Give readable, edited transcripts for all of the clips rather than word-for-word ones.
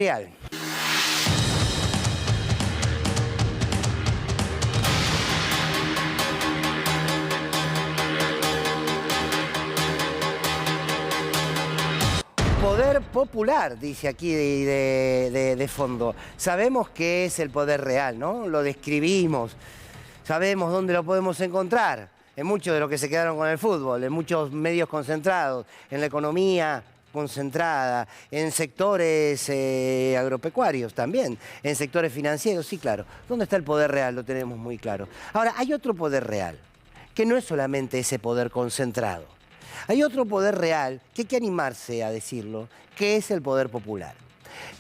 Real. Poder popular, dice aquí de fondo. Sabemos qué es el poder real, ¿no? Lo describimos, sabemos dónde lo podemos encontrar. En muchos de los que se quedaron con el fútbol, en muchos medios concentrados, en la economía concentrada, en sectores agropecuarios también, en sectores financieros, sí, claro. ¿Dónde está el poder real? Lo tenemos muy claro. Ahora, hay otro poder real, que no es solamente ese poder concentrado. Hay otro poder real, que hay que animarse a decirlo, que es el poder popular.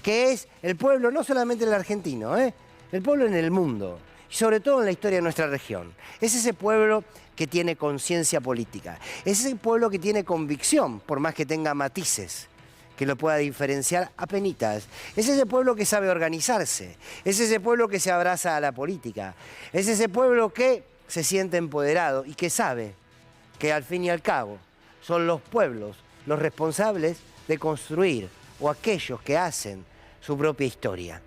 Que es el pueblo, no solamente el argentino, el pueblo en el mundo, y sobre todo en la historia de nuestra región. Es ese pueblo que tiene conciencia política. Es ese pueblo que tiene convicción, por más que tenga matices, que lo pueda diferenciar apenitas. Es ese pueblo que sabe organizarse. Es ese pueblo que se abraza a la política. Es ese pueblo que se siente empoderado y que sabe que al fin y al cabo son los pueblos los responsables de construir, o aquellos que hacen su propia historia.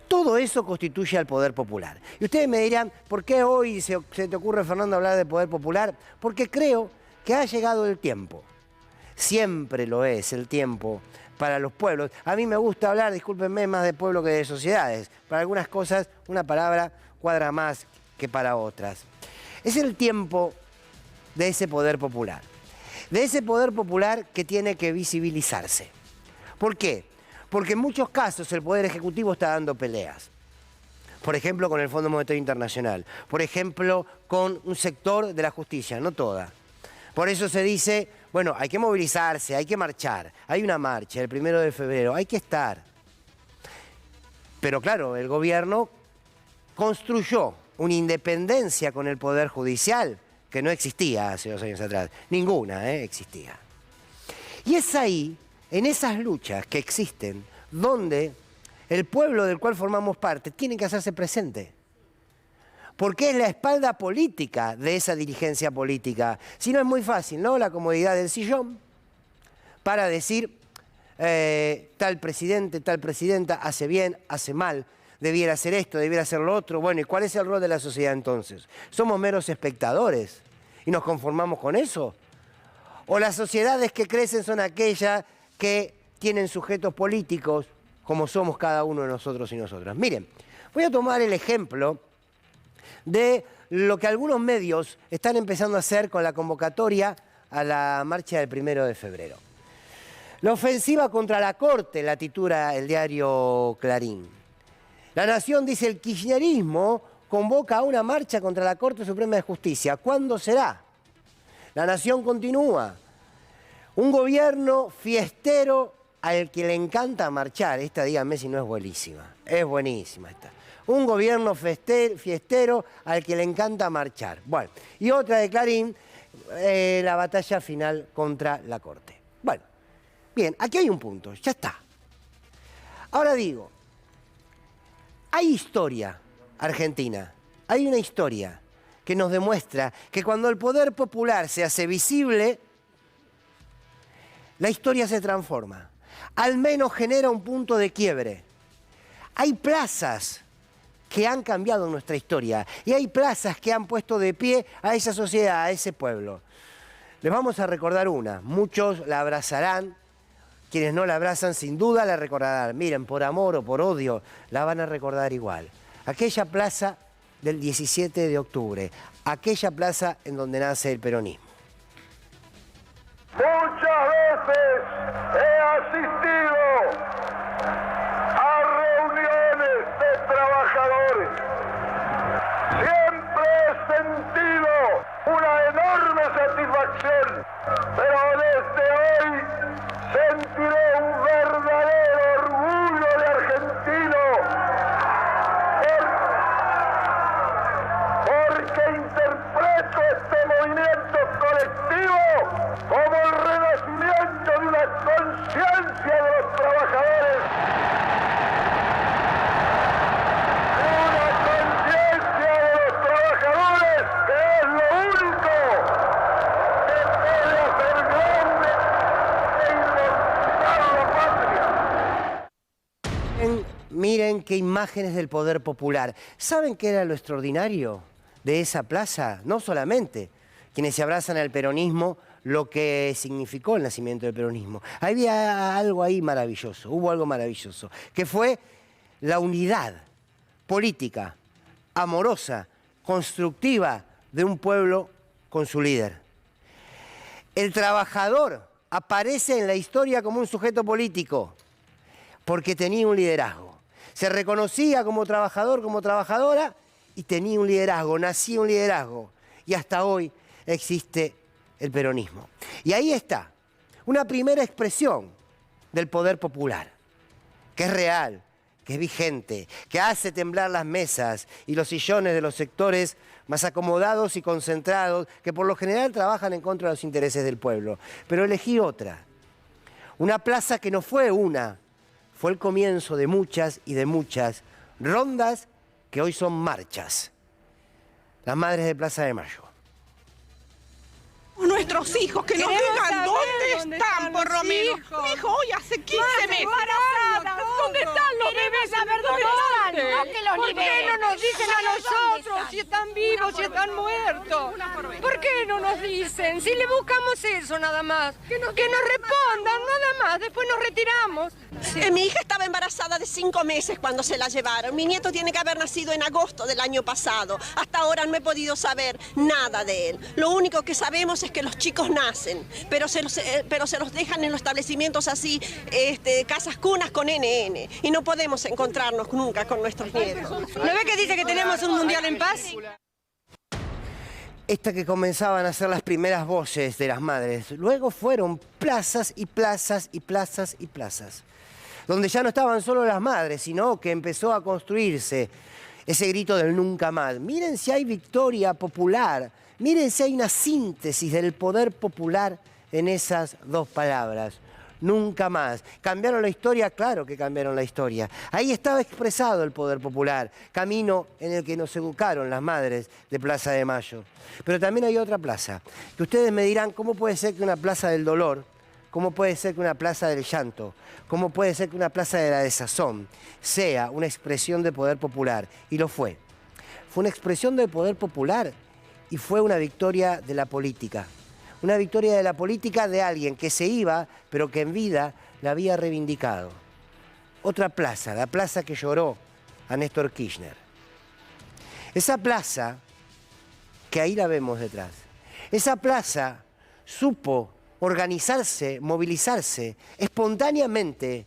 Todo eso constituye al poder popular. Y ustedes me dirán, ¿por qué hoy se te ocurre, Fernando, hablar de poder popular? Porque creo que ha llegado el tiempo. Siempre lo es el tiempo para los pueblos. A mí me gusta hablar, discúlpenme, más de pueblo que de sociedades. Para algunas cosas una palabra cuadra más que para otras. Es el tiempo de ese poder popular. De ese poder popular que tiene que visibilizarse. ¿Por qué? Porque en muchos casos el Poder Ejecutivo está dando peleas. Por ejemplo, con el Fondo Monetario Internacional. Por ejemplo, con un sector de la justicia, no toda. Por eso se dice, bueno, hay que movilizarse, hay que marchar. Hay una marcha el 1 de febrero, hay que estar. Pero claro, el gobierno construyó una independencia con el Poder Judicial que no existía hace 2 años atrás. Ninguna existía. Y es ahí, en esas luchas que existen, donde el pueblo del cual formamos parte tiene que hacerse presente. Porque es la espalda política de esa dirigencia política. Si no, es muy fácil, ¿no? La comodidad del sillón para decir tal presidente, tal presidenta hace bien, hace mal, debiera hacer esto, debiera hacer lo otro. Bueno, ¿y cuál es el rol de la sociedad entonces? ¿Somos meros espectadores y nos conformamos con eso? ¿O las sociedades que crecen son aquellas que tienen sujetos políticos como somos cada uno de nosotros y nosotras? Miren, voy a tomar el ejemplo de lo que algunos medios están empezando a hacer con la convocatoria a la marcha del 1 de febrero. La ofensiva contra la Corte, la titula el diario Clarín. La Nación dice: el kirchnerismo convoca a una marcha contra la Corte Suprema de Justicia. ¿Cuándo será? La Nación continúa. Un gobierno fiestero al que le encanta marchar. Esta, díganme si no es buenísima. Es buenísima esta. Un gobierno fiestero al que le encanta marchar. Bueno, y otra de Clarín, la batalla final contra la Corte. Bueno, bien, aquí hay un punto, ya está. Ahora digo, hay historia argentina, hay una historia que nos demuestra que cuando el poder popular se hace visible, la historia se transforma. Al menos genera un punto de quiebre. Hay plazas que han cambiado nuestra historia y hay plazas que han puesto de pie a esa sociedad, a ese pueblo. Les vamos a recordar una. Muchos la abrazarán. Quienes no la abrazan, sin duda la recordarán. Miren, por amor o por odio, la van a recordar igual. Aquella plaza del 17 de octubre. Aquella plaza en donde nace el peronismo. Muchas veces he asistido a reuniones de trabajadores. Siempre he sentido una enorme satisfacción, pero desde hoy sentiré un verdadero orgullo de argentino, porque interpreto este movimiento colectivo como el renacimiento de una Miren qué imágenes del poder popular. ¿Saben qué era lo extraordinario de esa plaza? No solamente quienes se abrazan al peronismo, lo que significó el nacimiento del peronismo. Había algo ahí maravilloso, hubo algo maravilloso, que fue la unidad política, amorosa, constructiva de un pueblo con su líder. El trabajador aparece en la historia como un sujeto político porque tenía un liderazgo. Se reconocía como trabajador, como trabajadora y tenía un liderazgo, nacía un liderazgo. Y hasta hoy existe el peronismo. Y ahí está, una primera expresión del poder popular, que es real, que es vigente, que hace temblar las mesas y los sillones de los sectores más acomodados y concentrados, que por lo general trabajan en contra de los intereses del pueblo. Pero elegí otra, una plaza que no fue una, fue el comienzo de muchas y de muchas rondas que hoy son marchas. Las Madres de Plaza de Mayo. Nuestros hijos, que nos digan dónde están, por lo menos. Mi hijo hoy hace 15 meses. ¿Dónde están los bebés? Saber dónde están, no que los ¿Por qué no nos dicen a nosotros si están vivos, si están muertos? ¿Por qué no nos dicen? Si le buscamos eso nada más. Que nos respondan nada más, después nos retiramos. Mi hija estaba embarazada de 5 meses cuando se la llevaron. Mi nieto tiene que haber nacido en agosto del año pasado. Hasta ahora no he podido saber nada de él. Lo único que sabemos es que los chicos nacen, pero se los dejan en los establecimientos así, casas cunas con NN, y no podemos encontrarnos nunca con nuestros nietos. ¿No ve que dice que tenemos un mundial en paz? Esta que comenzaban a ser las primeras voces de las madres, luego fueron plazas y plazas y plazas y plazas, donde ya no estaban solo las madres, sino que empezó a construirse ese grito del nunca más. Miren si hay victoria popular, miren si hay una síntesis del poder popular en esas dos palabras. Nunca más. ¿Cambiaron la historia? Claro que cambiaron la historia. Ahí estaba expresado el poder popular, camino en el que nos educaron las madres de Plaza de Mayo. Pero también hay otra plaza, que ustedes me dirán, ¿cómo puede ser que una plaza del dolor, cómo puede ser que una plaza del llanto, cómo puede ser que una plaza de la desazón sea una expresión de poder popular? Y lo fue. Fue una expresión del poder popular y fue una victoria de la política. Una victoria de la política de alguien que se iba, pero que en vida la había reivindicado. Otra plaza, la plaza que lloró a Néstor Kirchner. Esa plaza, que ahí la vemos detrás, esa plaza supo organizarse, movilizarse espontáneamente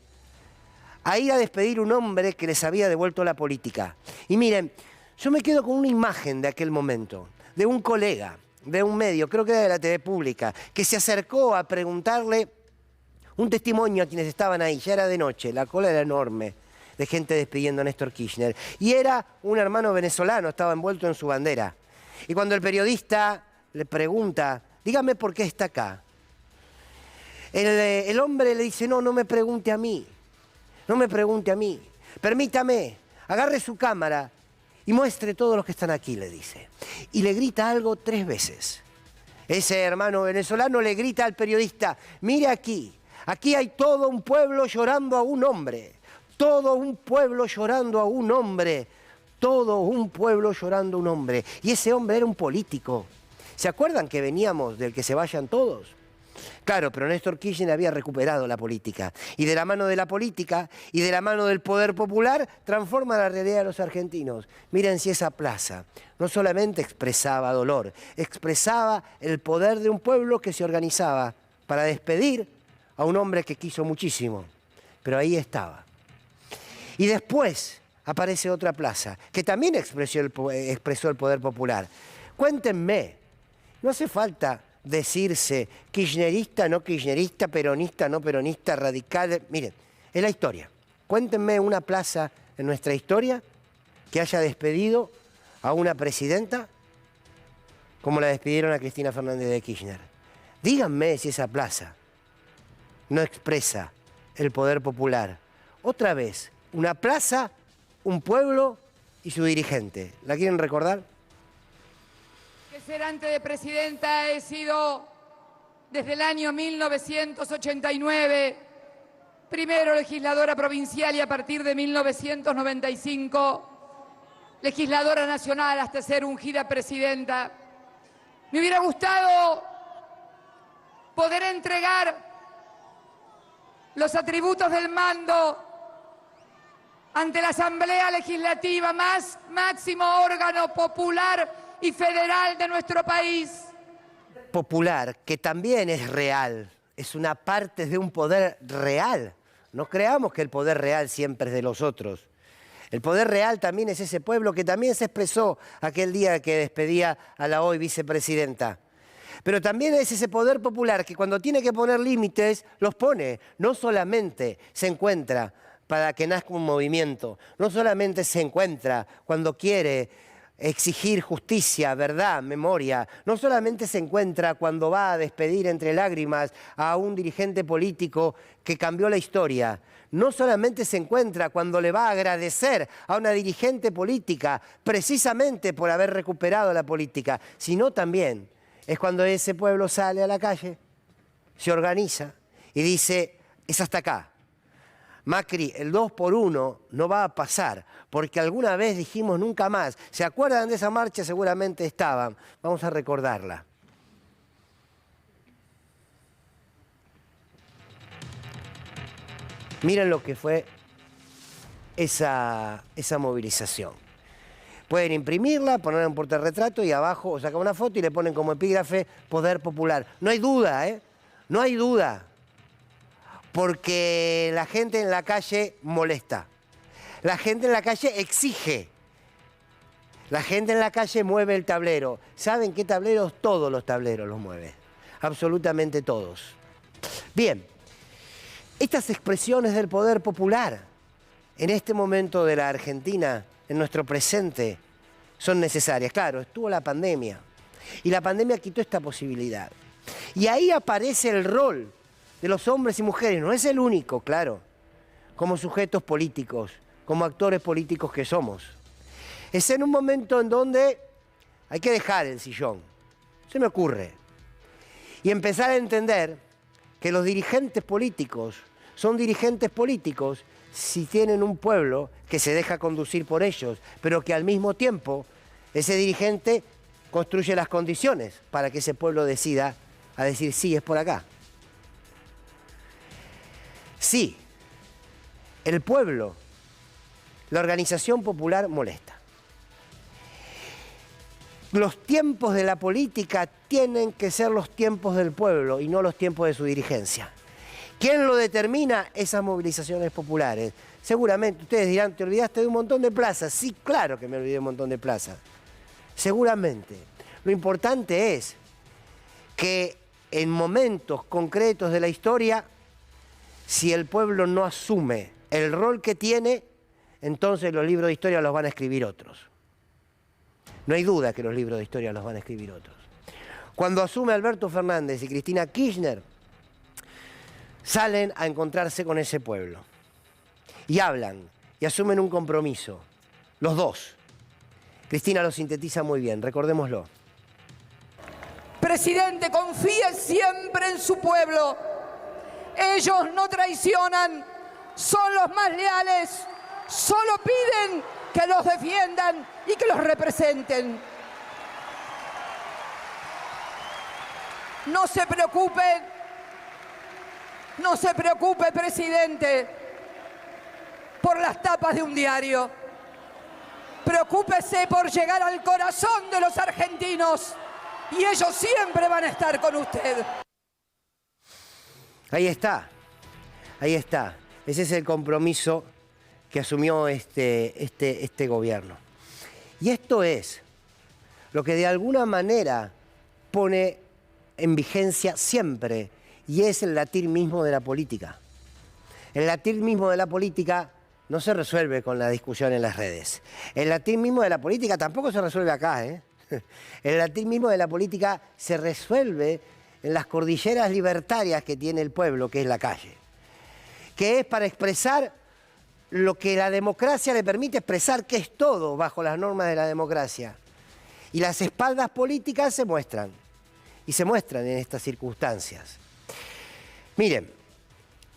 a ir a despedir un hombre que les había devuelto la política. Y miren, yo me quedo con una imagen de aquel momento, de un colega, de un medio, creo que era de la TV Pública, que se acercó a preguntarle un testimonio a quienes estaban ahí. Ya era de noche, la cola era enorme de gente despidiendo a Néstor Kirchner. Y era un hermano venezolano, estaba envuelto en su bandera. Y cuando el periodista le pregunta, dígame por qué está acá, el hombre le dice, no me pregunte a mí, no me pregunte a mí, permítame, agarre su cámara y muestre todos los que están aquí, le dice. Y le grita algo 3 veces. Ese hermano venezolano le grita al periodista, mire aquí hay todo un pueblo llorando a un hombre, todo un pueblo llorando a un hombre, todo un pueblo llorando a un hombre. Y ese hombre era un político. ¿Se acuerdan que veníamos del que se vayan todos? Claro, pero Néstor Kirchner había recuperado la política. Y de la mano de la política y de la mano del poder popular transforma la realidad de los argentinos. Miren si esa plaza no solamente expresaba dolor, expresaba el poder de un pueblo que se organizaba para despedir a un hombre que quiso muchísimo. Pero ahí estaba. Y después aparece otra plaza que también expresó el poder popular. Cuéntenme, no hace falta decirse kirchnerista, no kirchnerista, peronista, no peronista, radical. Miren, es la historia. Cuéntenme una plaza en nuestra historia que haya despedido a una presidenta como la despidieron a Cristina Fernández de Kirchner. Díganme si esa plaza no expresa el poder popular. Otra vez, una plaza, un pueblo y su dirigente. ¿La quieren recordar? Ser antes de presidenta he sido desde el año 1989 primero legisladora provincial y a partir de 1995 legisladora nacional hasta ser ungida presidenta. Me hubiera gustado poder entregar los atributos del mando ante la Asamblea Legislativa, máximo órgano popular y federal de nuestro país. Popular, que también es real, es una parte de un poder real. No creamos que el poder real siempre es de los otros. El poder real también es ese pueblo que también se expresó aquel día que despedía a la hoy vicepresidenta. Pero también es ese poder popular que cuando tiene que poner límites, los pone. No solamente se encuentra para que nazca un movimiento, no solamente se encuentra cuando quiere exigir justicia, verdad, memoria, no solamente se encuentra cuando va a despedir entre lágrimas a un dirigente político que cambió la historia, no solamente se encuentra cuando le va a agradecer a una dirigente política precisamente por haber recuperado la política, sino también es cuando ese pueblo sale a la calle, se organiza y dice, es hasta acá. Macri, el 2 por 1 no va a pasar, porque alguna vez dijimos nunca más. ¿Se acuerdan de esa marcha? Seguramente estaban. Vamos a recordarla. Miren lo que fue esa movilización. Pueden imprimirla, ponerla en portarretrato y abajo o sacar una foto y le ponen como epígrafe Poder Popular. No hay duda, ¿eh? No hay duda. Porque la gente en la calle molesta. La gente en la calle exige. La gente en la calle mueve el tablero. ¿Saben qué tableros? Todos los tableros los mueve. Absolutamente todos. Bien, estas expresiones del poder popular en este momento de la Argentina, en nuestro presente, son necesarias. Claro, estuvo la pandemia y la pandemia quitó esta posibilidad. Y ahí aparece el rol de los hombres y mujeres, no es el único, claro, como sujetos políticos, como actores políticos que somos. Es en un momento en donde hay que dejar el sillón, se me ocurre, y empezar a entender que los dirigentes políticos son dirigentes políticos si tienen un pueblo que se deja conducir por ellos, pero que al mismo tiempo ese dirigente construye las condiciones para que ese pueblo decida a decir sí, es por acá. Sí, el pueblo, la organización popular molesta. Los tiempos de la política tienen que ser los tiempos del pueblo y no los tiempos de su dirigencia. ¿Quién lo determina? Esas movilizaciones populares. Seguramente ustedes dirán, ¿te olvidaste de un montón de plazas? Sí, claro que me olvidé de un montón de plazas. Seguramente. Lo importante es que en momentos concretos de la historia, si el pueblo no asume el rol que tiene, entonces los libros de historia los van a escribir otros. No hay duda que los libros de historia los van a escribir otros. Cuando asume Alberto Fernández y Cristina Kirchner, salen a encontrarse con ese pueblo. Y hablan, y asumen un compromiso. Los dos. Cristina lo sintetiza muy bien, recordémoslo. Presidente, confíe siempre en su pueblo. Ellos no traicionan, son los más leales, solo piden que los defiendan y que los representen. No se preocupe, presidente, por las tapas de un diario. Preocúpese por llegar al corazón de los argentinos y ellos siempre van a estar con usted. Ahí está, ahí está. Ese es el compromiso que asumió este gobierno. Y esto es lo que de alguna manera pone en vigencia siempre, y es el latir mismo de la política. El latir mismo de la política no se resuelve con la discusión en las redes. El latir mismo de la política tampoco se resuelve acá, ¿eh? El latir mismo de la política se resuelve en las cordilleras libertarias que tiene el pueblo, que es la calle, que es para expresar lo que la democracia le permite expresar, que es todo bajo las normas de la democracia. Y las espaldas políticas se muestran, y se muestran en estas circunstancias. Miren,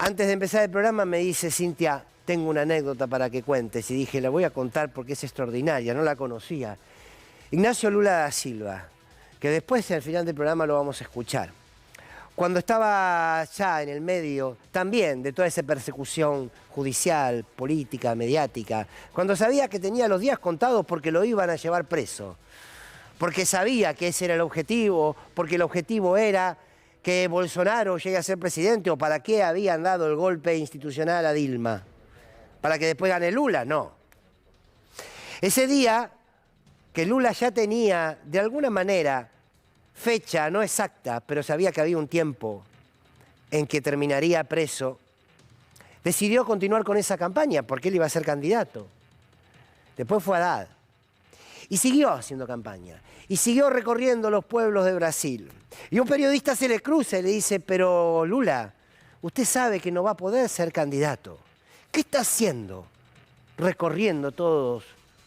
Antes de empezar el programa me dice Cintia, tengo una anécdota para que cuentes. Y dije, la voy a contar porque es extraordinaria, no la conocía. Ignacio Lula da Silva, que después al final del programa lo vamos a escuchar. Cuando estaba ya en el medio también de toda esa persecución judicial, política, mediática, cuando sabía que tenía los días contados porque lo iban a llevar preso, porque sabía que ese era el objetivo, porque el objetivo era que Bolsonaro llegue a ser presidente, o para qué habían dado el golpe institucional a Dilma, para que después gane Lula, no. Ese día que Lula ya tenía, de alguna manera, fecha no exacta, pero sabía que había un tiempo en que terminaría preso, decidió continuar con esa campaña porque él iba a ser candidato. Después fue Haddad. Y siguió haciendo campaña. Y siguió recorriendo los pueblos de Brasil. Y un periodista se le cruza y le dice, pero Lula, usted sabe que no va a poder ser candidato. ¿Qué está haciendo recorriendo todos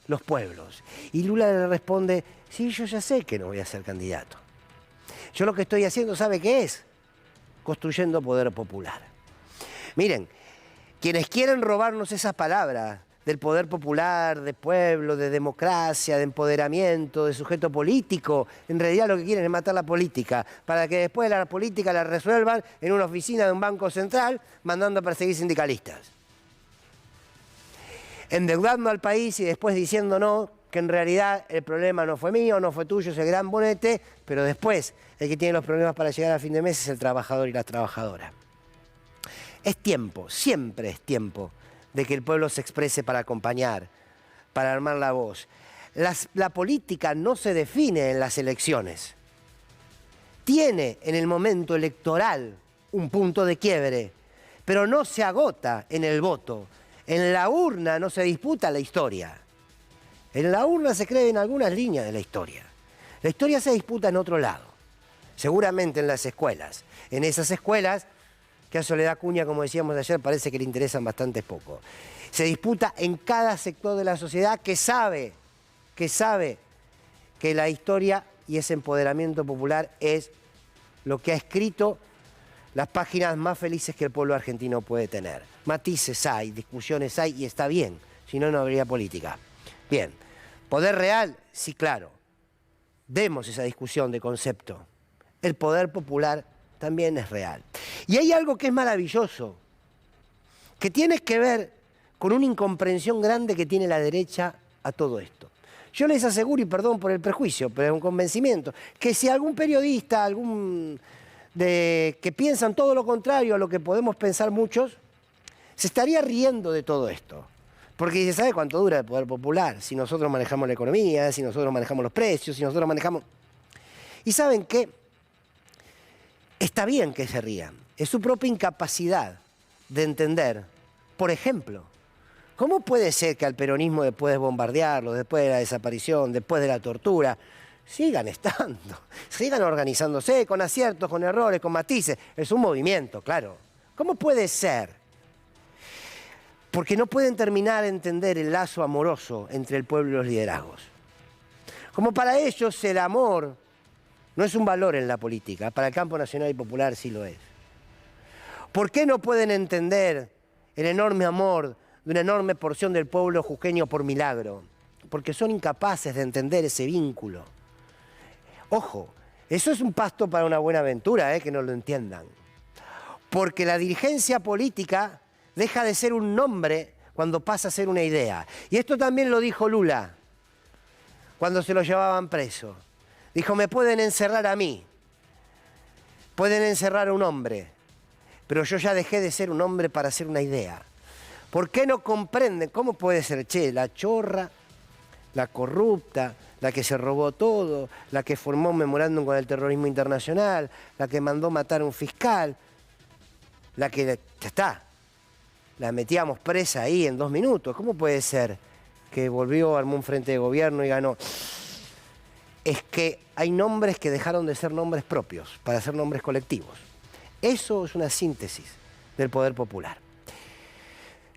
los pueblos? Y Lula le responde, sí, yo ya sé que no voy a ser candidato. Yo lo que estoy haciendo, ¿sabe qué es? Construyendo poder popular. Miren, quienes quieren robarnos esas palabras del poder popular, de pueblo, de democracia, de empoderamiento, de sujeto político, en realidad lo que quieren es matar la política, para que después la política la resuelvan en una oficina de un banco central, mandando a perseguir sindicalistas. Endeudando al país y después diciéndonos que en realidad el problema no fue mío, no fue tuyo, es el gran bonete, pero después el que tiene los problemas para llegar a fin de mes es el trabajador y la trabajadora. Es tiempo, siempre es tiempo, de que el pueblo se exprese para acompañar, para armar la voz. La política no se define en las elecciones. Tiene en el momento electoral un punto de quiebre, pero no se agota en el voto. En la urna no se disputa la historia. En la urna se creen algunas líneas de la historia. La historia se disputa en otro lado, seguramente en las escuelas. En esas escuelas que a Soledad Acuña, como decíamos ayer, parece que le interesan bastante poco. Se disputa en cada sector de la sociedad que sabe que la historia y ese empoderamiento popular es lo que ha escrito las páginas más felices que el pueblo argentino puede tener. Matices hay, discusiones hay y está bien, si no, no habría política. Bien, poder real, sí, claro. Demos esa discusión de concepto. El poder popular también es real. Y hay algo que es maravilloso, que tiene que ver con una incomprensión grande que tiene la derecha a todo esto. Yo les aseguro, y perdón por el prejuicio, pero es un convencimiento, que si algún periodista, que piensan todo lo contrario a lo que podemos pensar muchos, se estaría riendo de todo esto. Porque dice, ¿sabe cuánto dura el poder popular? Si nosotros manejamos la economía, si nosotros manejamos los precios, si nosotros manejamos... ¿Y saben qué? Está bien que se rían. Es su propia incapacidad de entender. Por ejemplo, ¿cómo puede ser que al peronismo, después de bombardearlo, después de la desaparición, después de la tortura, sigan estando, sigan organizándose con aciertos, con errores, con matices? Es un movimiento, claro. ¿Cómo puede ser? Porque no pueden terminar de entender el lazo amoroso entre el pueblo y los liderazgos. Como para ellos el amor no es un valor en la política, para el campo nacional y popular sí lo es. ¿Por qué no pueden entender el enorme amor de una enorme porción del pueblo jujeño por Milagro? Porque son incapaces de entender ese vínculo. Ojo, eso es un pasto para una buena aventura, que no lo entiendan. Porque la dirigencia política deja de ser un nombre cuando pasa a ser una idea. Y esto también lo dijo Lula cuando se lo llevaban preso. Dijo, me pueden encerrar a mí, pueden encerrar a un hombre, pero yo ya dejé de ser un hombre para ser una idea. ¿Por qué no comprenden? ¿Cómo puede ser, la chorra, la corrupta, la que se robó todo, la que formó un memorándum con el terrorismo internacional, la que mandó matar a un fiscal, la que, ya está, la metíamos presa ahí en 2 minutos? ¿Cómo puede ser que volvió, armó un frente de gobierno y ganó? Es que hay nombres que dejaron de ser nombres propios para ser nombres colectivos. Eso es una síntesis del poder popular.